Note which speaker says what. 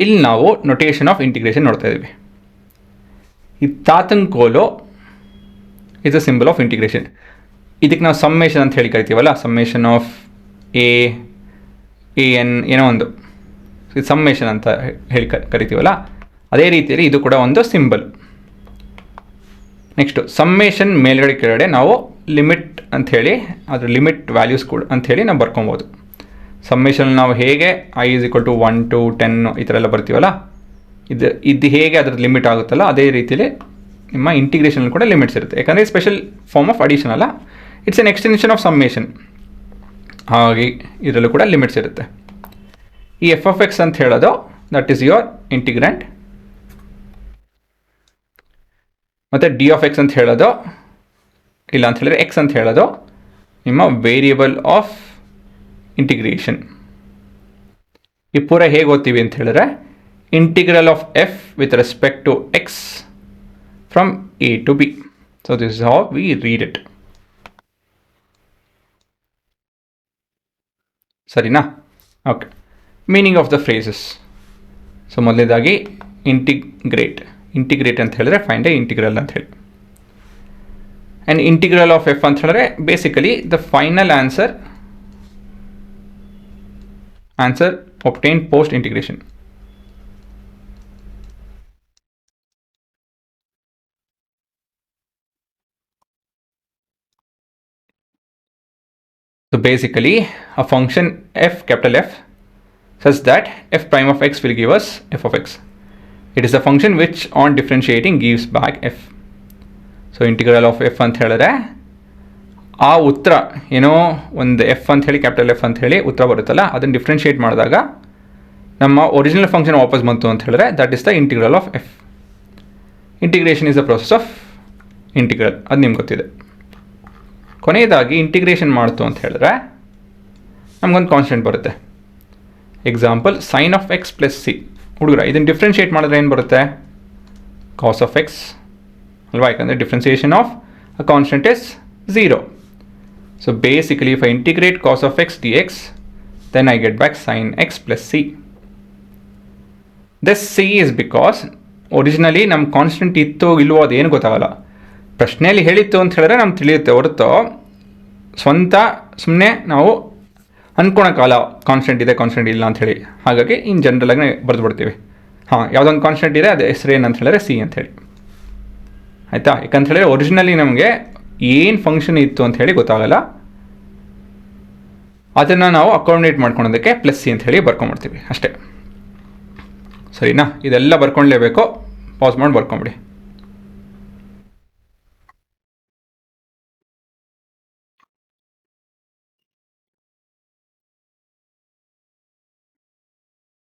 Speaker 1: ಇಲ್ಲಿ ನಾವು notation of integration ನೋಡ್ತಾ ಇದ್ದೀವಿ. ಈ ತಾತಂಕೋಲು is a symbol of integration. ಇದಕ್ಕೆ ನಾವು ಸಮ್ಮೇಷನ್ ಅಂತ ಹೇಳಿ ಕರಿತೀವಲ್ಲ, ಸಮ್ಮೇಷನ್ ಆಫ್ ಎ ಎನ್ ಏನೋ ಒಂದು ಸಮ್ಮೇಷನ್ ಅಂತ ಹೇಳಿ ಕರಿತೀವಲ್ಲ, ಅದೇ ರೀತಿಯಲ್ಲಿ ಇದು ಕೂಡ ಒಂದು ಸಿಂಬಲ್. ನೆಕ್ಸ್ಟು ಸಮ್ಮೇಷನ್ ಮೇಲ್ಗಡೆ ಕೆಳಗಡೆ ನಾವು ಲಿಮಿಟ್ ಅಂಥೇಳಿ ಅದ್ರ ಲಿಮಿಟ್ ವ್ಯಾಲ್ಯೂಸ್ ಕೂಡ ಅಂಥೇಳಿ ನಾವು ಬರ್ಕೊಬೋದು. ಸಮ್ಮೇಷನ್ ನಾವು ಹೇಗೆ i = 1 to 10 ಈ ಥರ ಎಲ್ಲ ಬರ್ತೀವಲ್ಲ, ಇದು ಹೇಗೆ ಅದ್ರ ಲಿಮಿಟ್ ಆಗುತ್ತಲ್ಲ ಅದೇ ರೀತಿಯಲ್ಲಿ ನಿಮ್ಮ ಇಂಟಿಗ್ರೇಷನ್ ಕೂಡ ಲಿಮಿಟ್ಸ್ ಇರುತ್ತೆ. ಯಾಕಂದರೆ ಸ್ಪೆಷಲ್ ಫಾರ್ಮ್ ಆಫ್ ಅಡಿಷನ್ ಅಲ್ಲ, it's an extension of summation. ಹಾಗೆ ಇದರಲ್ಲೂ ಕೂಡ ಲಿಮಿಟ್ಸ್ ಇರುತ್ತೆ. ಈ ಎಫ್ ಆಫ್ ಎಕ್ಸ್ ಅಂತ ಹೇಳೋದು ದಟ್ ಈಸ್ ಯುವರ್ ಇಂಟಿಗ್ರೆಂಟ್, ಮತ್ತು ಡಿ ಆಫ್ ಎಕ್ಸ್ ಅಂತ ಹೇಳೋದು ಇಲ್ಲ ಅಂತ ಹೇಳಿದ್ರೆ ಎಕ್ಸ್ ಅಂತ ಹೇಳೋದು ನಿಮ್ಮ ವೇರಿಯಬಲ್ ಆಫ್ ಇಂಟಿಗ್ರೇಷನ್. ಈ ಪೂರ ಹೇಗೆ ಓದ್ತೀವಿ ಅಂತ ಹೇಳಿದ್ರೆ integral of f with respect to x from a to b. So this is how we read it. ಸರಿನಾ? Okay. Meaning of the phrases. So ಮೊದಲನೇದಾಗಿ ಇಂಟಿಗ್ರೇಟ್ ಅಂತ ಹೇಳಿದ್ರೆ ಫೈಂಡ್ ಎ ಇಂಟಿಗ್ರಲ್ ಅಂತ ಹೇಳಿ. ಆ್ಯಂಡ್ ಇಂಟಿಗ್ರಲ್ ಆಫ್ ಎಫ್ ಅಂತ ಹೇಳಿದ್ರೆ basically the final answer obtained post integration. So basically a function f, capital F, such that f prime of x will give us f of x. It is a function which on differentiating gives back f. So integral of f ಅಂತ ಹೇಳಿದ್ರೆ ಆ ಉತ್ತರ ಏನೋ ಒಂದು F ಅಂತ ಹೇಳಿ capital F ಅಂತ ಹೇಳಿ ಉತ್ತರ ಬರುತ್ತಲ್ಲ, ಅದನ್ನು ಡಿಫ್ರೆನ್ಷಿಯೇಟ್ ಮಾಡಿದಾಗ ನಮ್ಮ ಒರಿಜಿನಲ್ ಫಂಕ್ಷನ್ ವಾಪಸ್ ಬಂತು ಅಂತ ಹೇಳಿದ್ರೆ that is the integral of F. Integration is the process of integral, ಅದು ನಿಮ್ಗೆ ಗೊತ್ತಿದೆ. ಕೊನೆಯದಾಗಿ ಇಂಟಿಗ್ರೇಷನ್ ಮಾಡ್ತು ಅಂತ ಹೇಳಿದ್ರೆ ನಮಗೊಂದು ಕಾನ್ಸ್ಟೆಂಟ್ ಬರುತ್ತೆ. Example sine of x plus c. ಹುಡುಗರ ಇದನ್ನು ಡಿಫ್ರೆನ್ಷಿಯೇಟ್ ಮಾಡಿದ್ರೆ ಏನು ಬರುತ್ತೆ? ಕಾಸ್ ಆಫ್ ಎಕ್ಸ್ ಅಲ್ವಾ, ಯಾಕಂದರೆ differentiation of a constant is 0. So basically if I integrate cos of x dx, then I get back sin x plus c. This c is because originally ನಮ್ಮ constant ಇತ್ತು ಇಲ್ವೋ ಅದೇನು ಗೊತ್ತಾಗಲ್ಲ. ಪ್ರಶ್ನೆಯಲ್ಲಿ ಹೇಳಿತ್ತು ಅಂತ ಹೇಳಿದ್ರೆ ನಮ್ಗೆ ತಿಳಿಯುತ್ತೆ ಹೊರತು ಸ್ವಂತ ಸುಮ್ಮನೆ ನಾವು ಅಂದ್ಕೊಳಕ್ಕಾಗಲ್ಲ ಕಾನ್ಸ್ಟೆಂಟ್ ಇದೆ ಕಾನ್ಸ್ಟೆಂಟ್ ಇಲ್ಲ ಅಂಥೇಳಿ. ಹಾಗಾಗಿ ಇನ್ ಜನರಲಾಗಿ ಬರೆದು ಬಿಡ್ತೀವಿ, ಹಾಂ ಯಾವುದೊಂದು ಕಾನ್ಸ್ಟೆಂಟ್ ಇದೆ ಅದು ಹೆಸರು ಏನು ಅಂತ ಹೇಳಿದ್ರೆ ಸಿ ಅಂಥೇಳಿ. ಆಯಿತಾ? ಯಾಕಂತ ಹೇಳಿದ್ರೆ ಒರಿಜಿನಲಿ ನಮಗೆ ಏನು ಫಂಕ್ಷನ್ ಇತ್ತು ಅಂತ ಹೇಳಿ ಗೊತ್ತಾಗಲ್ಲ, ಅದನ್ನು ನಾವು ಅಕಾಮಡೇಟ್ ಮಾಡ್ಕೊಳೋದಕ್ಕೆ ಪ್ಲಸ್ ಸಿ ಅಂತ ಹೇಳಿ ಬರ್ಕೊಂಡ್ಬಿಡ್ತೀವಿ ಅಷ್ಟೇ. ಸರಿನಾ? ಇದೆಲ್ಲ ಬರ್ಕೊಳ್ಲೇಬೇಕು. ಪಾಸ್ ಮಾಡಿ ಬರ್ಕೊಂಬಿಡಿ.